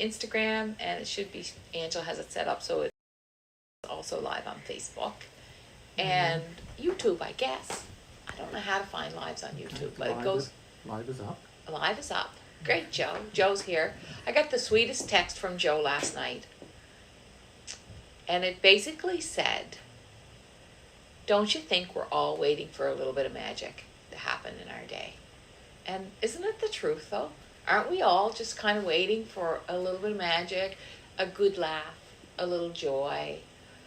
Instagram, and it should be, Angela has it set up so it's also live on Facebook and YouTube, I guess. I don't know how to find lives on YouTube, but it goes. Live is up. Live is up. Great, Joe. Joe's here. I got the sweetest text from Joe last night. And it basically said, don't you think we're all waiting for a little bit of magic to happen in our day? And isn't it the truth, though? Aren't we all just kind of waiting for a little bit of magic, a good laugh, a little joy?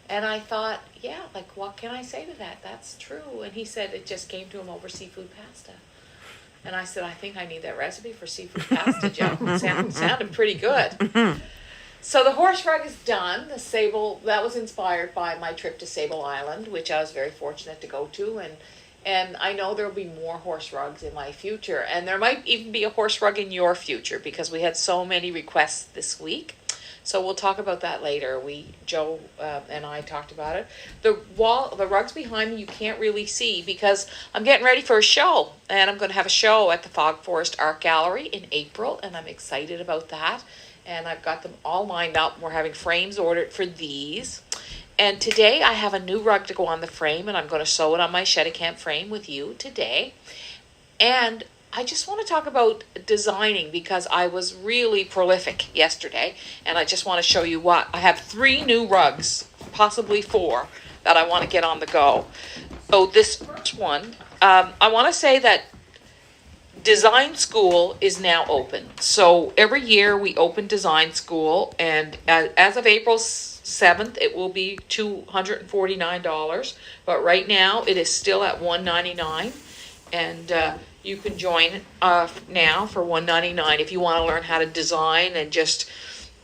And I thought, yeah, like, what can I say to that? That's true. And he said it just came to him over seafood pasta. And I said, I think I need that recipe for seafood pasta, Joe. It sounded pretty good. So the horse rug is done. The sable, that was inspired by my trip to Sable Island, which I was very fortunate to go to. And I know there'll be more horse rugs in my future. And there might even be a horse rug in your future because we had so many requests this week. So we'll talk about that later. Joe and I talked about it. The rugs behind me you can't really see because I'm getting ready for a show. And I'm going to have a show at the Fog Forest Art Gallery in April. And I'm excited about that. And I've got them all lined up. We're having frames ordered for these. And today I have a new rug to go on the frame, and I'm going to sew it on my Cheticamp frame with you today. And I just want to talk about designing because I was really prolific yesterday, and I just want to show you what. I have 3 new rugs, possibly 4, that I want to get on the go. So this first one, I want to say that Design School is now open. So every year we open Design School, and as of April 7th, it will be $249. But right now it is still at $199, and you can join now for $199 if you want to learn how to design and just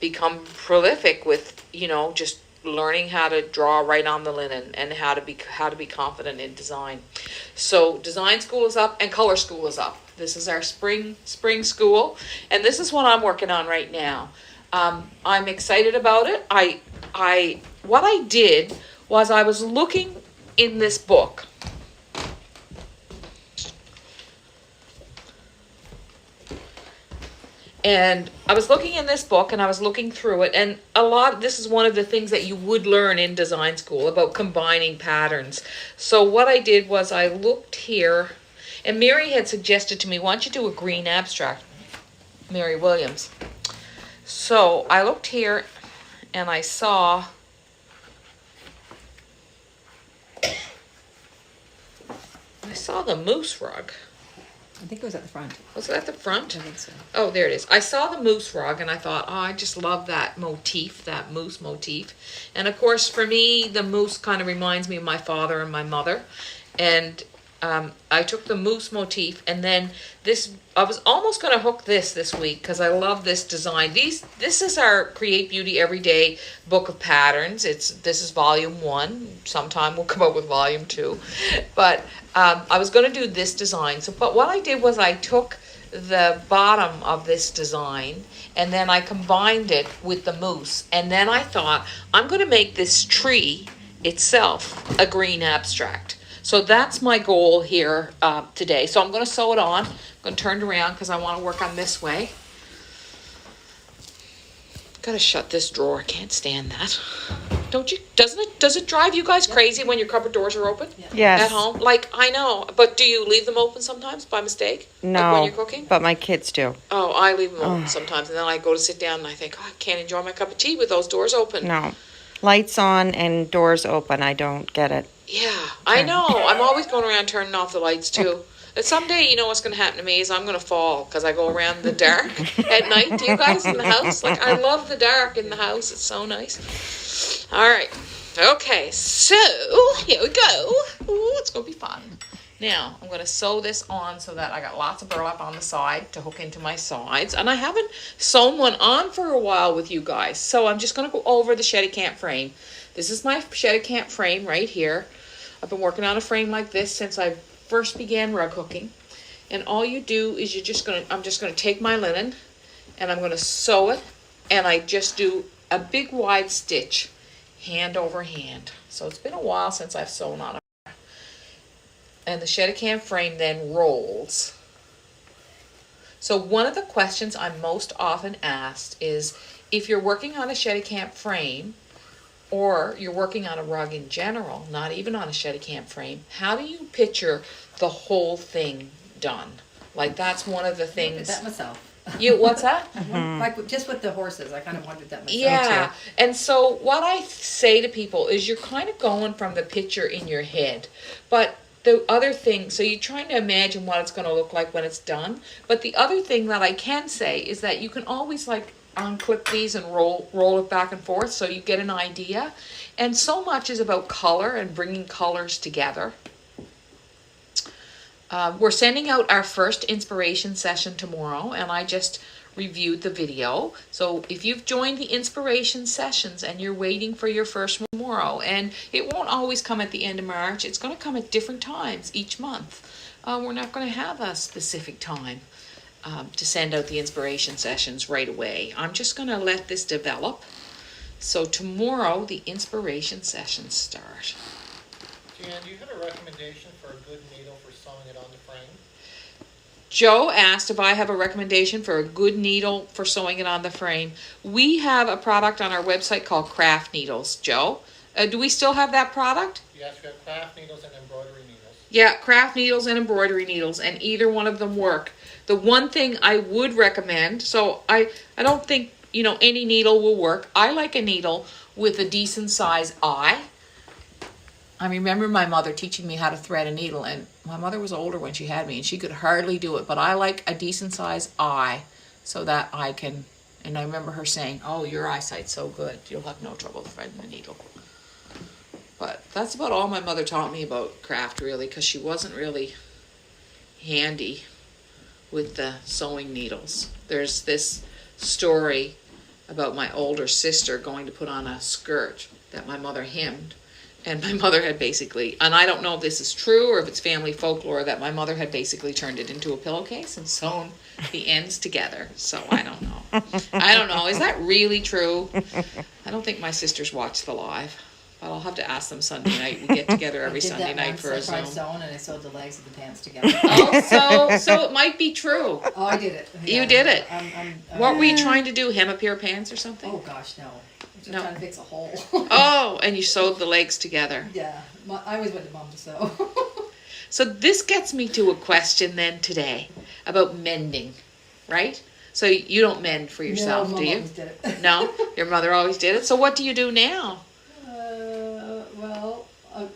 become prolific with, just learning how to draw right on the linen and how to be confident in design. So Design School is up and Color School is up. This is our spring school, and this is what I'm working on right now. I'm excited about it. What I did was I was looking in this book. And I was looking in this book and I was looking through it, and this is one of the things that you would learn in Design School about combining patterns. So what I did was I looked here, and Mary had suggested to me, why don't you do a green abstract, Mary Williams. So I looked here and I saw the moose rug. I think it was at the front. Was it at the front? I think so. Oh, there it is. I saw the moose rug and I thought, I just love that motif, that moose motif. And of course, for me, the moose kind of reminds me of my father and my mother. And I took the moose motif, and then I was almost going to hook this week because I love this design. This is our Create Beauty Everyday book of patterns. This is volume 1. Sometime we'll come up with volume 2. But I was going to do this design. But what I did was I took the bottom of this design and then I combined it with the moose. And then I thought, I'm going to make this tree itself a green abstract. So that's my goal here today. So I'm going to sew it on. I'm going to turn it around because I want to work on this way. Got to shut this drawer. I can't stand that. Don't you? Does it drive you guys crazy when your cupboard doors are open? Yes. At home? Like, I know. But do you leave them open sometimes by mistake? No. Like when you're cooking? But my kids do. Oh, I leave them open sometimes. And then I go to sit down and I think, I can't enjoy my cup of tea with those doors open. No. Lights on and doors open. I don't get it. Yeah, I know. I'm always going around turning off the lights too. And someday, you know what's going to happen to me is I'm going to fall because I go around the dark at night. Do you guys in the house? Like, I love the dark in the house. It's so nice. All right. Okay, so here we go. Ooh, it's going to be fun. Now, I'm going to sew this on so that I got lots of burlap on the side to hook into my sides. And I haven't sewn one on for a while with you guys. So I'm just going to go over the Cheticamp frame. This is my Cheticamp frame right here. I've been working on a frame like this since I first began rug hooking. And all you do is I'm just going to take my linen and I'm going to sew it. And I just do a big wide stitch, hand over hand. So it's been a while since I've sewn on it. And the Cheticamp frame then rolls. So one of the questions I'm most often asked is, if you're working on a Cheticamp frame, or you're working on a rug in general, not even on a Cheticamp frame, how do you picture the whole thing done? Like, that's one of the I wondered things. that myself. What's that? Like just with the horses, I kind of wondered that myself. Yeah, and so what I say to people is, you're kind of going from the picture in your head, but the other thing, so you're trying to imagine what it's going to look like when it's done, but the other thing that I can say is that you can always like unclip these and roll it back and forth so you get an idea, and so much is about color and bringing colors together. We're sending out our first inspiration session tomorrow, and I just reviewed the video. So if you've joined the inspiration sessions and you're waiting for your first tomorrow, and it won't always come at the end of March, it's going to come at different times each month. We're not going to have a specific time to send out the inspiration sessions right away. I'm just going to let this develop. So tomorrow the inspiration sessions start. Deanne, do you have a recommendation for a good needle for sewing it on the frame? Joe asked if I have a recommendation for a good needle for sewing it on the frame. We have a product on our website called Craft Needles. Joe, do we still have that product? Yes, we have craft needles and embroidery needles. Yeah, craft needles and embroidery needles, and either one of them work. The one thing I would recommend, so I don't think, any needle will work. I like a needle with a decent size eye. I remember my mother teaching me how to thread a needle, and my mother was older when she had me, and she could hardly do it, but I like a decent size eye so that I can, and I remember her saying, oh, your eyesight's so good, you'll have no trouble threading the needle. But that's about all my mother taught me about craft, really, because she wasn't really handy with the sewing needles. There's this story about my older sister going to put on a skirt that my mother hemmed. And my mother had basically, and I don't know if this is true or if it's family folklore, that my mother had basically turned it into a pillowcase and sewn the ends together. So I don't know. Is that really true? I don't think my sisters watch the live. But I'll have to ask them Sunday night. We get together every Sunday night for a Zoom. I tried sewing and I sewed the legs of the pants together. Oh, so it might be true. Oh, I did it. Yeah, You did it. What were you to? trying to do? Hem a pair of pants or something? Oh gosh, no. Just No. trying to fix a hole. Oh, and you sewed the legs together. Yeah, I always went to mom to sew. So this gets me to a question then today about mending, right? So you don't mend for yourself, no, do Mom you? always did it. No? Your mother always did it? So what do you do now? Well,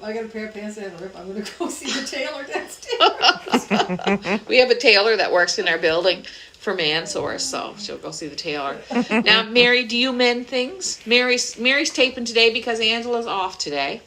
I got a pair of pants that have a rip. I'm going to go see the tailor downstairs. We have a tailor that works in our building for Mansource, so she'll go see the tailor. Now, Mary, do you mend things? Mary's taping today because Angela's off today.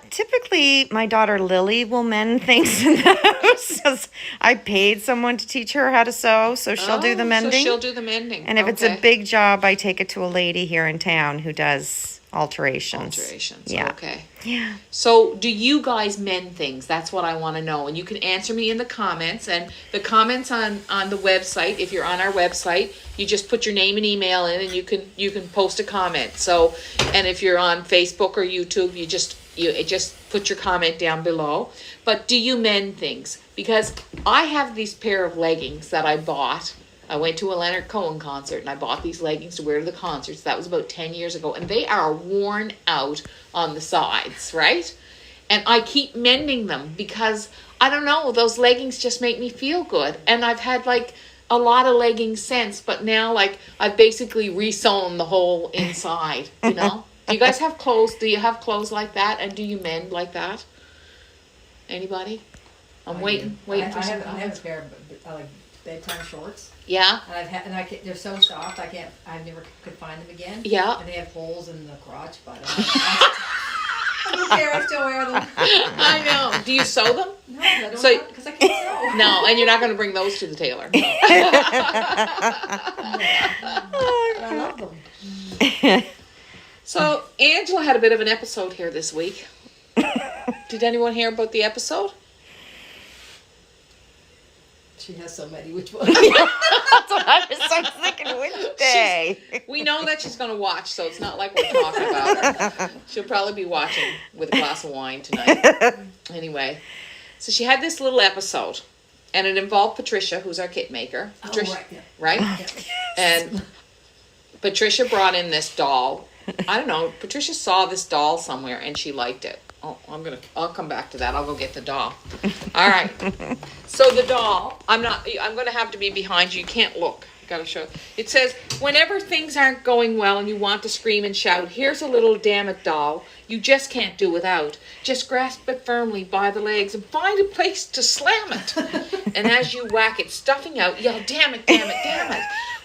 Typically my daughter Lily will mend things in the house. 'Cause I paid someone to teach her how to sew, so she'll do the mending. So she'll do the mending. And if it's a Okay. big job, I take it to a lady here in town who does alterations. Yeah. Okay. Yeah. So do you guys mend things? That's what I want to know. And you can answer me in the comments. And the comments on the website, if you're on our website, you just put your name and email in and you can post a comment. So, and if you're on Facebook or YouTube, you just put your comment down below. But do you mend things? Because I have these pair of leggings that I bought. I went to a Leonard Cohen concert and I bought these leggings to wear to the concerts. That was about 10 years ago. And they are worn out on the sides, right? And I keep mending them because, I don't know, those leggings just make me feel good. And I've had like a lot of leggings since, but now like I've basically re-sewn the whole inside, you know? Do you guys have clothes? Do you have clothes like that? And do you mend like that? Anybody? I'm waiting for I some have comments. a pair of like bedtime shorts. Yeah? They're so soft I never could find them again. Yeah. And they have holes in the crotch, but I don't care. I still wear them. I know. Do you sew them? No, I don't So- because I can't sew. No, and you're not going to bring those to the tailor. I love them. So Angela had a bit of an episode here this week. Did anyone hear about the episode? She has so many. Which one? That's what I was thinking. Which day? We know that she's going to watch, so it's not like we're talking about her. She'll probably be watching with a glass of wine tonight. Anyway, so she had this little episode. and it involved Patricia, who's our kit maker. Oh, Patricia, right, yeah. right? Yeah. And Patricia brought in this doll. I don't know. Patricia saw this doll somewhere and she liked it. Oh, I'll come back to that. I'll go get the doll. All right. So the doll, I'm going to have to be behind you. You can't look. Gotta show. It says, whenever things aren't going well and you want to scream and shout, here's a little damn it doll you just can't do without. Just grasp it firmly by the legs and find a place to slam it. And as you whack it stuffing out, yell, damn it, damn it, damn it.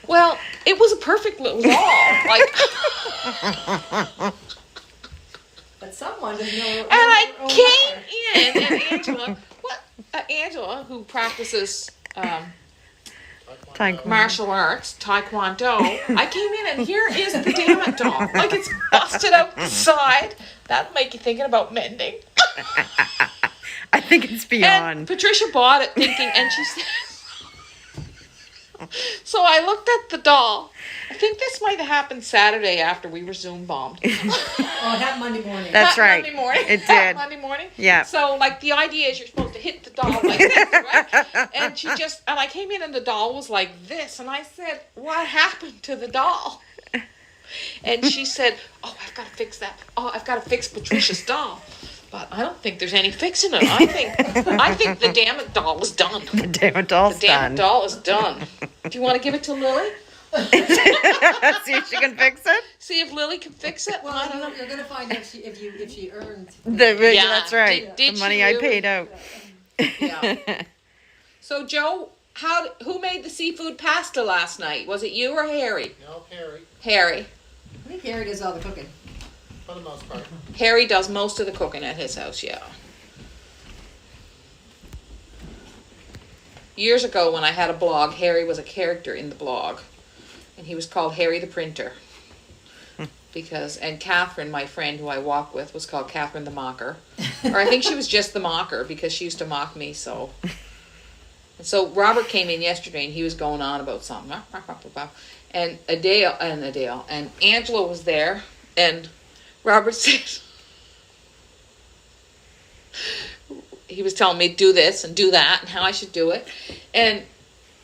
Well, it was a perfect little doll. Like, But someone doesn't know. and I came in, and Angela, who practices martial arts, Taekwondo, I came in and here is the damn it doll. Like, it's busted outside. That'll make you thinking about mending. I think it's beyond. And Patricia bought it thinking, and she said, so I looked at the doll. I think this might have happened Saturday after we were Zoom bombed. Oh, it happened Monday morning. That's right. Monday morning. It did. Monday morning. Yeah. So, like, the idea is you're supposed to hit the doll like this, right? And and I came in and the doll was like this. And I said, what happened to the doll? And she said, oh, I've got to fix that. Oh, I've got to fix Patricia's doll. But I don't think there's any fixing it. I think the damn it doll is done. The damn it doll's The damn done. doll is done. Do you want to give it to Lily? See if she can fix it. See if Lily can fix it? Well, I don't know. you're gonna find out if she earned. Yeah, Yeah. that's right. Did the she money I really? paid out. Yeah. So Joe, who made the seafood pasta last night? Was it you or Harry? No, Harry, Harry. I think Harry does all the cooking. for the most part. Harry does most of the cooking at his house, yeah. Years ago when I had a blog, Harry was a character in the blog. And he was called Harry the Printer. And Catherine, my friend who I walk with, was called Catherine the Mocker. Or I think she was just the mocker because she used to mock me, so. And so Robert came in yesterday and he was going on about something. And Adele and Angela was there and Robert said, he was telling me to do this and do that and how I should do it. And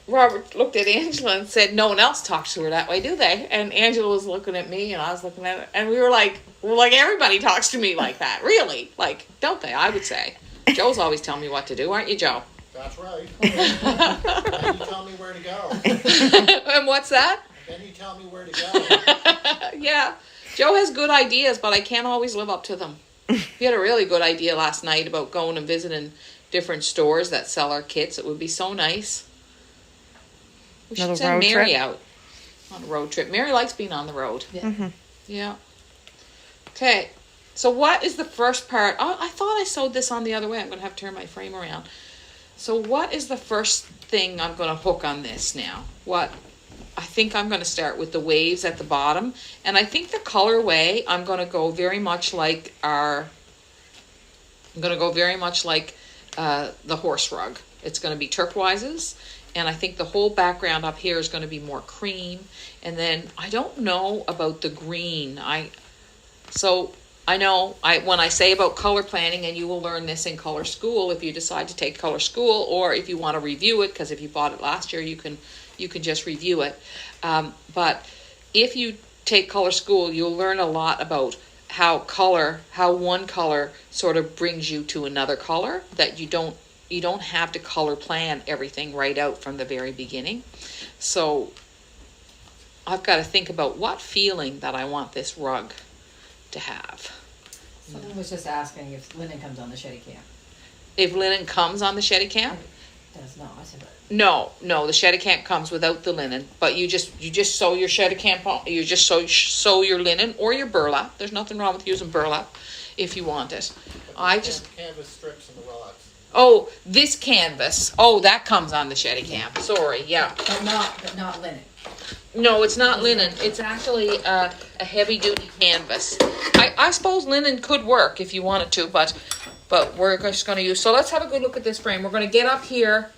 Robert looked at Angela and said, no one else talks to her that way, do they? And Angela was looking at me and I was looking at her. And we were like, everybody talks to me like that. Really? Like, don't they? I would say. Joe's always telling me what to do, aren't you, Joe? That's right. Then you tell me where to go. And what's that? Then you tell me where to go. Yeah. Joe has good ideas, but I can't always live up to them. He had a really good idea last night about going and visiting different stores that sell our kits. It would be so nice. We should Another send road Mary trip? out on a road trip. Mary likes being on the road. Yeah. Mm-hmm. Yeah. Okay. So what is the first part? Oh, I thought I sewed this on the other way. I'm going to have to turn my frame around. So what is the first thing I'm going to hook on this now? I think I'm going to start with the waves at the bottom. And I think the colorway, I'm going to go very much like the horse rug. It's going to be turquoises. And I think the whole background up here is going to be more cream. And then I don't know about the green. I know when I say about color planning, and you will learn this in color school if you decide to take color school, or if you want to review it, because if you bought it last year, you can just review it. But if you take color school, you'll learn a lot about how one color sort of brings you to another color, that you don't have to color plan everything right out from the very beginning. So I've got to think about what feeling that I want this rug to have. Someone was just asking if linen comes on the Cheticamp. If linen comes on the Cheticamp? Does not. I said, but No, the Cheticamp comes without the linen, but you just sew your Cheticamp on, you just sew your linen or your burlap. There's nothing wrong with using burlap if you want it. Canvas strips and the rods. Oh, this canvas. Oh, that comes on the Cheticamp. Sorry, yeah. but not linen. No, it's not linen. It's actually a heavy-duty canvas. I suppose linen could work if you wanted to, but we're just going to use... So let's have a good look at this frame. We're going to get up here.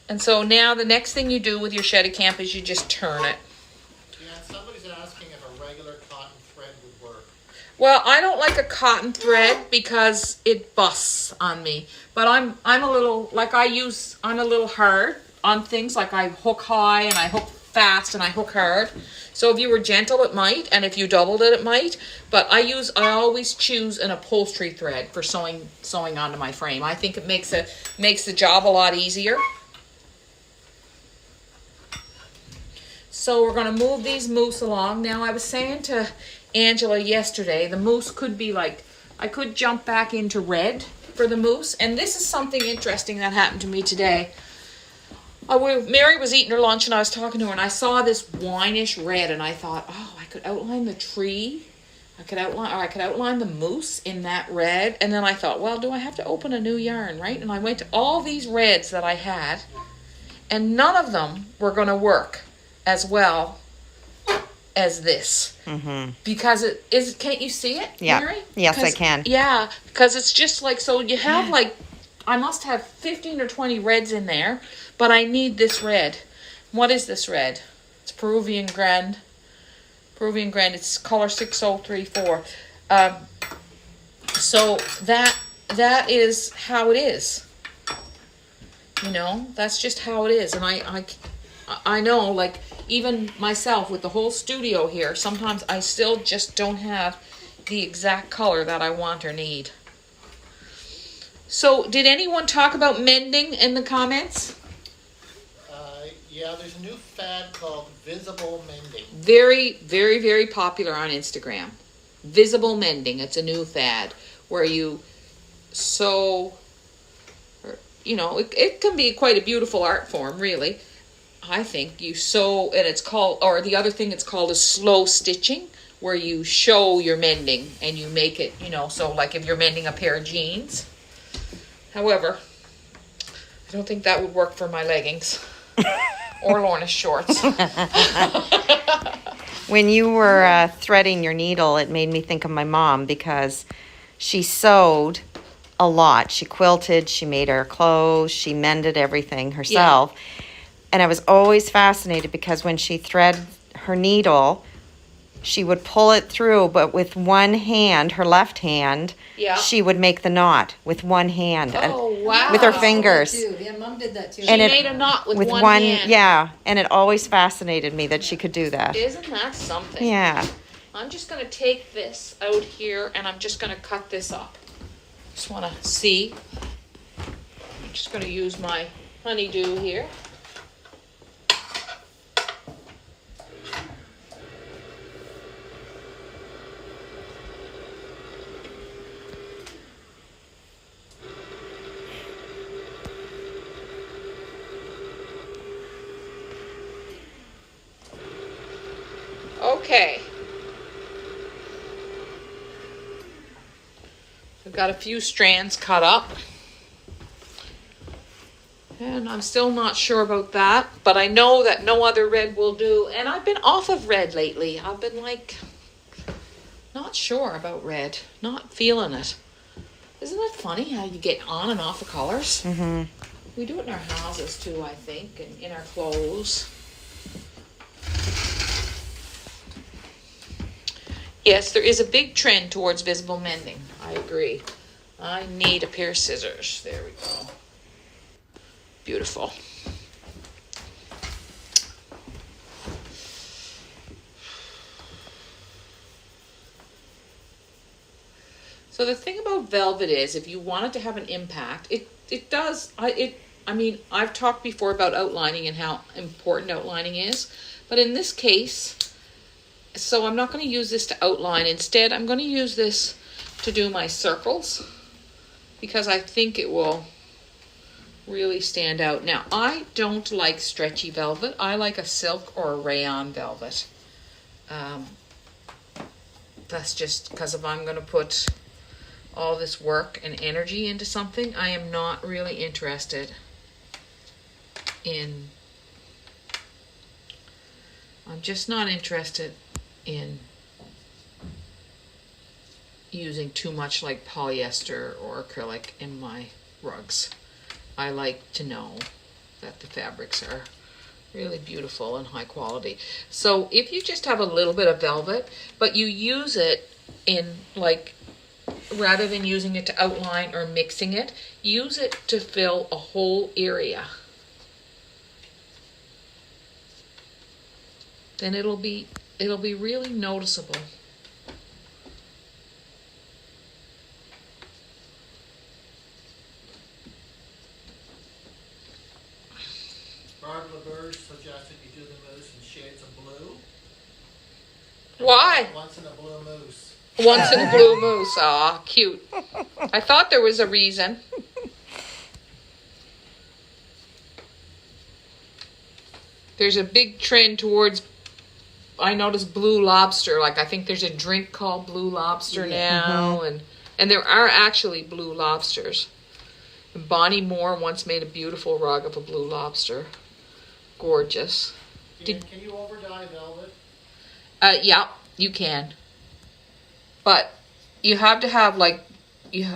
And so now the next thing you do with your Cheticamp is you just turn it. somebody's asking if a regular cotton thread would work. Well, I don't like a cotton thread because it busts on me. But I'm a little, like I'm a little hard on things. Like I hook high and I hook fast and I hook hard. So if you were gentle, it might, and if you doubled it, it might. But I always choose an upholstery thread for sewing onto my frame. I think it makes the job a lot easier. So we're gonna move these moose along. Now I was saying to Angela yesterday, the moose could be like, I could jump back into red for the moose. And this is something interesting that happened to me today. Mary was eating her lunch and I was talking to her and I saw this wineish red and I thought, oh, I could outline the tree. I could outline the moose in that red. And then I thought, well, do I have to open a new yarn, right? And I went to all these reds that I had and none of them were going to work as well as this. Mm-hmm. Because can't you see it, yeah. Mary? Yes, I can. Yeah, because it's just like, so you have like, I must have 15 or 20 reds in there, but I need this red. What is this red? It's Peruvian Grand. It's color 6034. So that is how it is. You know, that's just how it is. And I know, like, even myself with the whole studio here, sometimes I still just don't have the exact color that I want or need. So, did anyone talk about mending in the comments? Yeah, there's a new fad called visible mending. Very, very, very popular on Instagram. Visible mending. It's a new fad where you sew, or, you know, it can be quite a beautiful art form, really. I think you sew, and it's called, or the other thing it's called is slow stitching, where you show your mending and you make it, you know, so like if you're mending a pair of jeans. However, I don't think that would work for my leggings or Lorna's shorts. When you were threading your needle, it made me think of my mom because she sewed a lot. She quilted, she made her clothes, she mended everything herself. Yeah. And I was always fascinated because when she thread her needle, she would pull it through, but with one hand, her left hand, she would make the knot with one hand. Oh, wow. With her fingers. Yeah, Mom did that too. She made a knot with one hand. Yeah, and it always fascinated me that she could do that. Isn't that something? Yeah. I'm just going to take this out here and I'm just going to cut this up. Just want to see. I'm just going to use my honeydew here. Okay. I've got a few strands cut up. And I'm still not sure about that, but I know that no other red will do. And I've been off of red lately. I've been like, not sure about red, not feeling it. Isn't it funny how you get on and off of colors? Mm-hmm. We do it in our houses too, I think, and in our clothes. Yes, there is a big trend towards visible mending. I agree. I need a pair of scissors. There we go. Beautiful. So the thing about velvet is, if you want it to have an impact, it does. I mean, I've talked before about outlining and how important outlining is, but in this case, so I'm not going to use this to outline. Instead, I'm going to use this to do my circles because I think it will really stand out. Now, I don't like stretchy velvet. I like a silk or a rayon velvet. That's just because if I'm going to put all this work and energy into something, I am not really interested in, I'm just not interested in using too much like polyester or acrylic in my rugs. I like to know that the fabrics are Really beautiful and high quality. So if you just have a little bit of velvet, but you use it in like, rather than using it to outline or mixing it, use it to fill a whole area. Then it'll be really noticeable. Barb LaBerge suggested you do the moose in shades of blue. Why? Once in a blue moose. Once in a blue moose. Aw, cute. I thought there was a reason. There's a big trend towards, I noticed, blue lobster. Like, I think there's a drink called Blue Lobster now, and there are actually blue lobsters. And Bonnie Moore once made a beautiful rug of a blue lobster. Gorgeous. Can you over dye velvet? Yeah, you can. But you have to have like,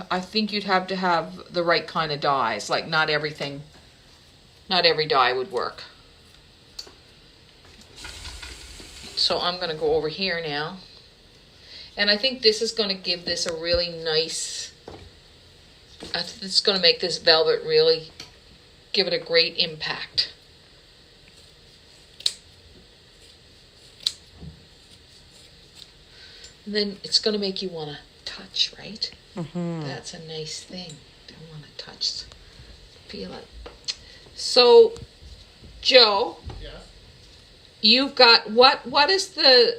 I think you'd have to have the right kind of dyes. Like not every dye would work. So I'm going to go over here now. And I think this is going to give this a really nice, it's going to make this velvet really give it a great impact. And then it's going to make you want to touch, right? Mm-hmm. That's a nice thing. Don't want to touch. Feel it. So, Joe, Yes. you've got what is the?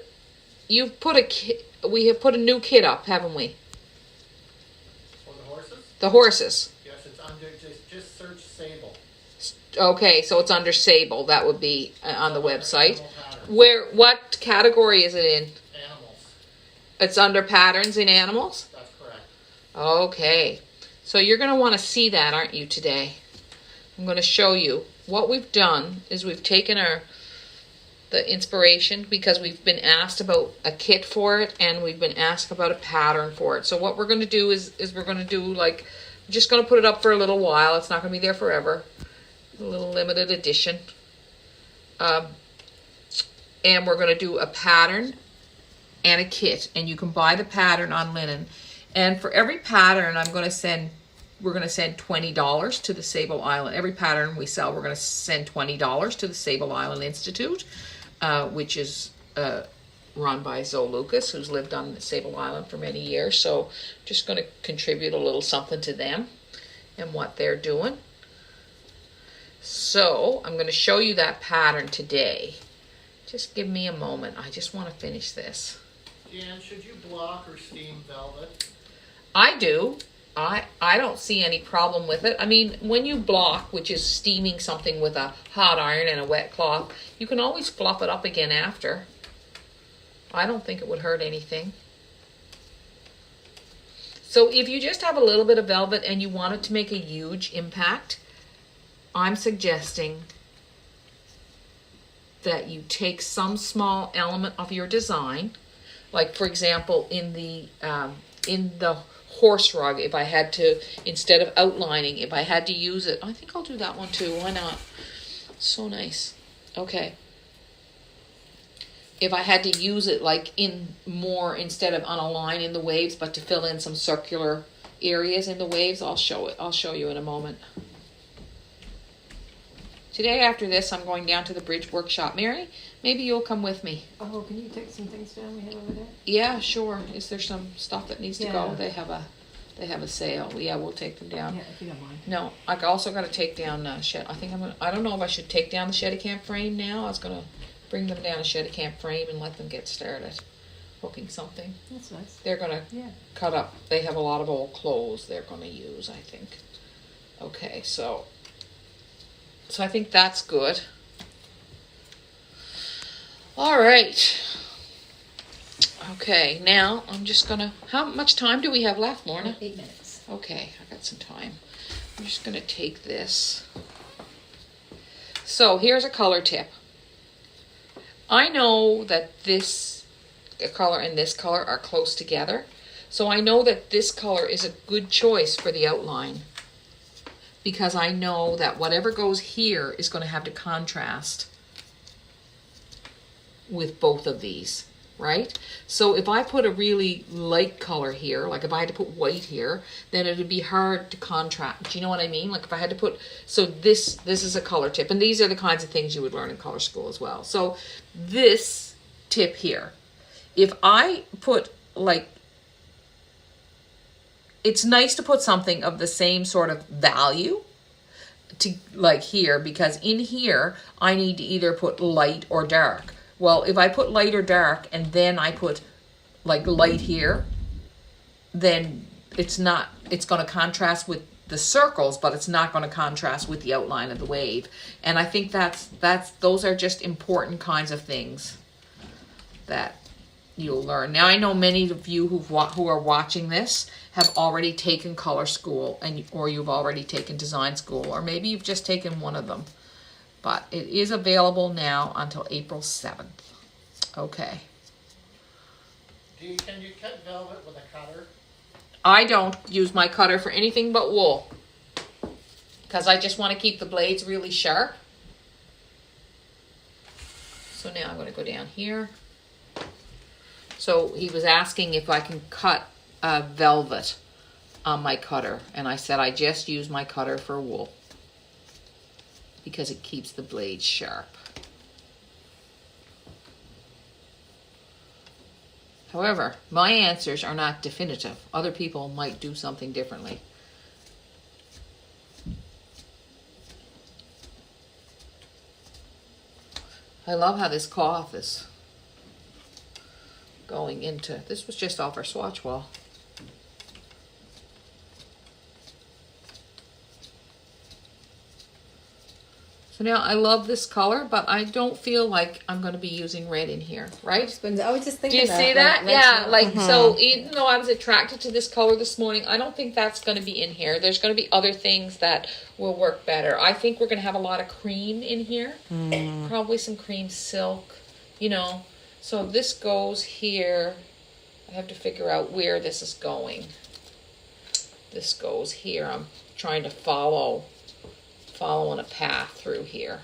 You've put a kit. We have put a new kit up, haven't we? For the horses? The horses. Yes, it's under, just search Sable. Okay, so it's under Sable. That would be on the website. Animal patterns. What category is it in? Animals. It's under patterns in animals? That's correct. Okay. So you're going to want to see that, aren't you, today? I'm going to show you. What we've done is we've taken the inspiration because we've been asked about a kit for it and we've been asked about a pattern for it. So what we're going to do is we're going to do like, just going to put it up for a little while. It's not going to be there forever. A little limited edition. And we're going to do a pattern and a kit, and you can buy the pattern on linen. And for every pattern, we're going to send $20 to the Sable Island. Every pattern we sell, we're going to send $20 to the Sable Island Institute, which is run by Zoe Lucas, who's lived on the Sable Island for many years. So just going to contribute a little something to them and what they're doing. So I'm going to show you that pattern today. Just give me a moment. I just want to finish this. Deanne, should you block or steam velvet? I do. I don't see any problem with it. I mean, when you block, which is steaming something with a hot iron and a wet cloth, you can always fluff it up again after. I don't think it would hurt anything. So if you just have a little bit of velvet and you want it to make a huge impact, I'm suggesting that you take some small element of your design. Like, for example, in the horse rug, if I had to, instead of outlining, if I had to use it, I think I'll do that one too. Why not? So nice. Okay. If I had to use it like in more, instead of on a line in the waves, but to fill in some circular areas in the waves, I'll show it. I'll show you in a moment. Today after this, I'm going down to the bridge workshop. Mary, maybe you'll come with me. Oh, can you take some things down we have over there? Yeah, sure. Is there some stuff that needs to go? Yeah. They have a sale. Yeah, we'll take them down. Yeah, if you don't mind. No, I also got to take down I don't know if I should take down the Cheticamp frame now. I was going to bring them down a Cheticamp frame and let them get started hooking something. That's nice. They're going to Yeah. cut up. They have a lot of old clothes they're going to use, I think. Okay, so I think that's good. All right. Okay, now I'm just going to, how much time do we have left, Lorna? 8 minutes. Okay, I got some time. I'm just going to take this. So here's a color tip. I know that this color and this color are close together. So I know that this color is a good choice for the outline, because I know that whatever goes here is going to have to contrast with both of these, right? So if I put a really light color here, like if I had to put white here, then it would be hard to contrast. Do you know what I mean? Like if I had to put, so this is a color tip, and these are the kinds of things you would learn in color school as well. So this tip here, if I put like, it's nice to put something of the same sort of value to like here, because in here I need to either put light or dark. Well, if I put light or dark and then I put like light here, then it's going to contrast with the circles, but it's not going to contrast with the outline of the wave. And I think those are just important kinds of things that you'll learn. Now, I know many of you who are watching this have already taken color school, or you've already taken design school, or maybe you've just taken one of them. But it is available now until April 7th. Okay. Can you cut velvet with a cutter? I don't use my cutter for anything but wool, because I just want to keep the blades really sharp. So now I'm going to go down here. So he was asking if I can cut velvet on my cutter, and I said I just use my cutter for wool because it keeps the blades sharp. However, my answers are not definitive. Other people might do something differently. I love how this cloth is going into, this was just off our swatch wall. So now I love this color, but I don't feel like I'm going to be using red in here, right? I was just thinking Do you that. see that? Like, Yeah, like, Mm-hmm. so even though I was attracted to this color this morning, I don't think that's going to be in here. There's going to be other things that will work better. I think we're going to have a lot of cream in here. Probably some cream silk, you know. So this goes here. I have to figure out where this is going. This goes here. I'm trying to following a path through here.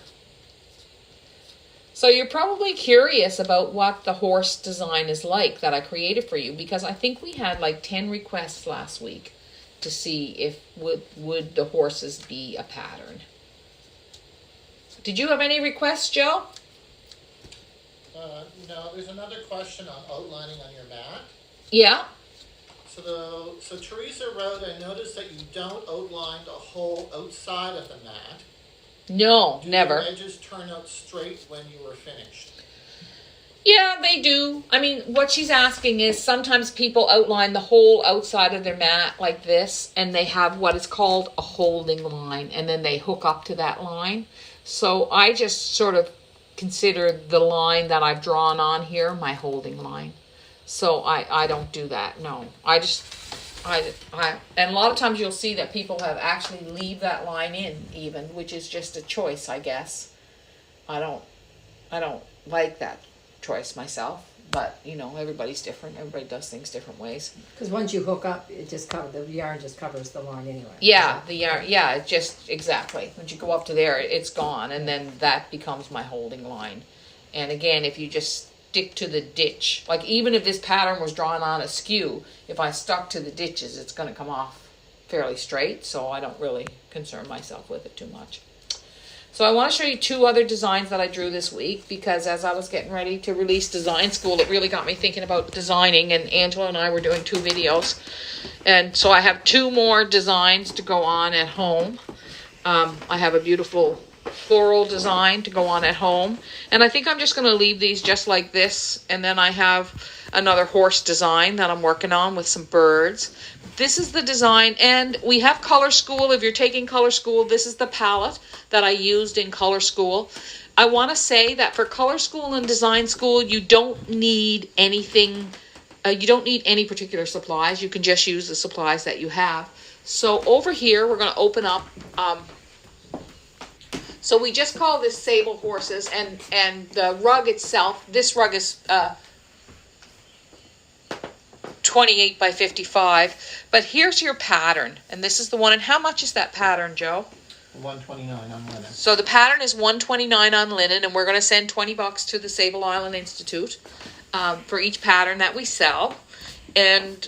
So you're probably curious about what the horse design is like that I created for you, because I think we had like 10 requests last week to see if would the horses be a pattern. Did you have any requests, Joe? No, there's another question on outlining on your mat. Yeah. So Teresa wrote, I noticed that you don't outline the whole outside of the mat. No, Do never. the edges turn out straight when you were finished? Yeah, they do. I mean, what she's asking is sometimes people outline the whole outside of their mat like this, and they have what is called a holding line, and then they hook up to that line. So I just sort of consider the line that I've drawn on here my holding line. So I don't do that. No, I and a lot of times you'll see that people have actually leave that line in even, which is just a choice, I guess. I don't like that choice myself, but you know, everybody's different. Everybody does things different ways. Because once you hook up, the yarn just covers the line anyway. Yeah, the yarn. Yeah, it just exactly. Once you go up to there, it's gone, and then that becomes my holding line. And again, if you just stick to the ditch, like even if this pattern was drawn on askew, if I stuck to the ditches, it's going to come off fairly straight. So I don't really concern myself with it too much. So I want to show you two other designs that I drew this week, because as I was getting ready to release design school, it really got me thinking about designing, and Angela and I were doing 2 videos. And so I have 2 more designs to go on at home. I have a beautiful floral design to go on at home. And I think I'm just going to leave these just like this. And then I have another horse design that I'm working on with some birds. This is the design, and we have color school. If you're taking color school, this is the palette that I used in color school. I want to say that for color school and design school, you don't need anything. You don't need any particular supplies. You can just use the supplies that you have. So over here, we're going to open up. So we just call this sable horses, and the rug itself, this rug is 28 by 55, but here's your pattern, and this is the one. And how much is that pattern, Joe? $129 on linen. So the pattern is $129 on linen, and we're going to send $20 to the Sable Island Institute for each pattern that we sell. And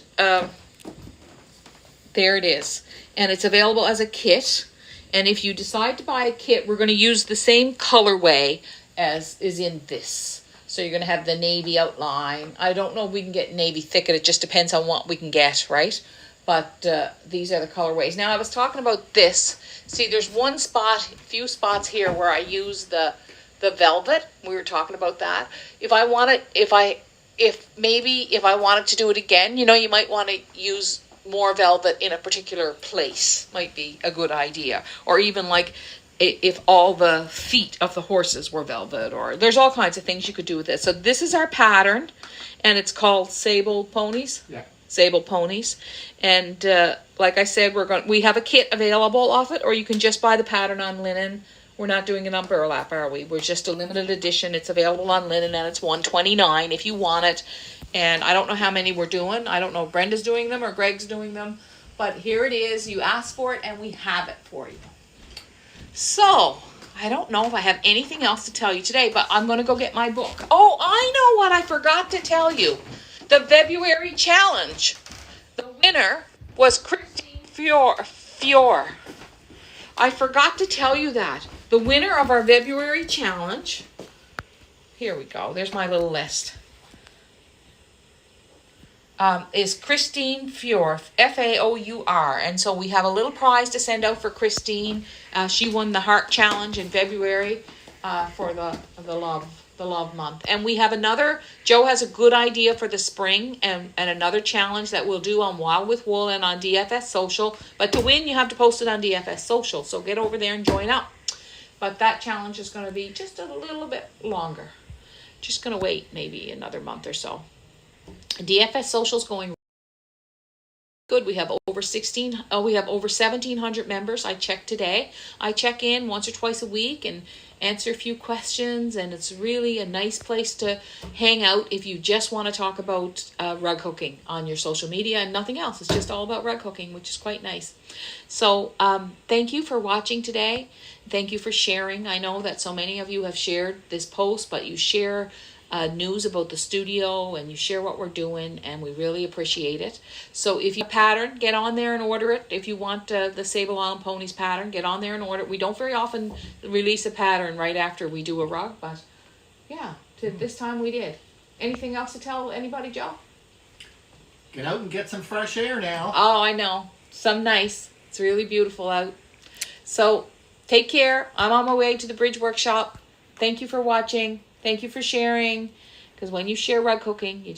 there it is. And it's available as a kit. And if you decide to buy a kit, we're going to use the same colorway as is in this. So you're going to have the navy outline. I don't know if we can get navy thicket. It just depends on what we can get, right? But these are the colorways. Now, I was talking about this. See, there's one spot, few spots here where I use the velvet. We were talking about that. If I wanted to do it again, you know, you might want to use more velvet in a particular place. Might be a good idea. Or even like if all the feet of the horses were velvet, or there's all kinds of things you could do with this. So this is our pattern, and it's called Sable Ponies. Yeah. Sable Ponies. And like I said, we have a kit available off it, or you can just buy the pattern on linen. We're not doing an burlap, are we? We're just a limited edition. It's available on linen, and it's $129 if you want it. And I don't know how many we're doing. I don't know if Brenda's doing them or Greg's doing them. But here it is. You asked for it, and we have it for you. So, I don't know if I have anything else to tell you today, but I'm going to go get my book. Oh, I know what I forgot to tell you. The February challenge. The winner was Christine Fior. I forgot to tell you that. The winner of our February challenge. Here we go. There's my little list. Is Christine Fior, Faour, and so we have a little prize to send out for Christine. She won the Heart Challenge in February for the love month, and we have another. Joe has a good idea for the spring, and another challenge that we'll do on Wild with Wool and on DFS Social. But to win, you have to post it on DFS Social, so get over there and join up. But that challenge is going to be just a little bit longer. Just going to wait maybe another month or so. DFS Social's going good. We have over 1,700 members. I checked today. I check in once or twice a week and answer a few questions, and it's really a nice place to hang out if you just want to talk about rug hooking on your social media and nothing else. It's just all about rug hooking, which is quite nice. So thank you for watching today. Thank you for sharing. I know that so many of you have shared this post, but you share news about the studio, and you share what we're doing, and we really appreciate it. So if you have a pattern, get on there and order it. If you want the Sable Island Ponies pattern, get on there and order it. We don't very often release a pattern right after we do a rug, but yeah, this time we did. Anything else to tell anybody, Joe? Get out and get some fresh air now. Oh, I know. Some nice. It's really beautiful out. So take care. I'm on my way to the Bridge Workshop. Thank you for watching. Thank you for sharing, because when you share rug hooking, you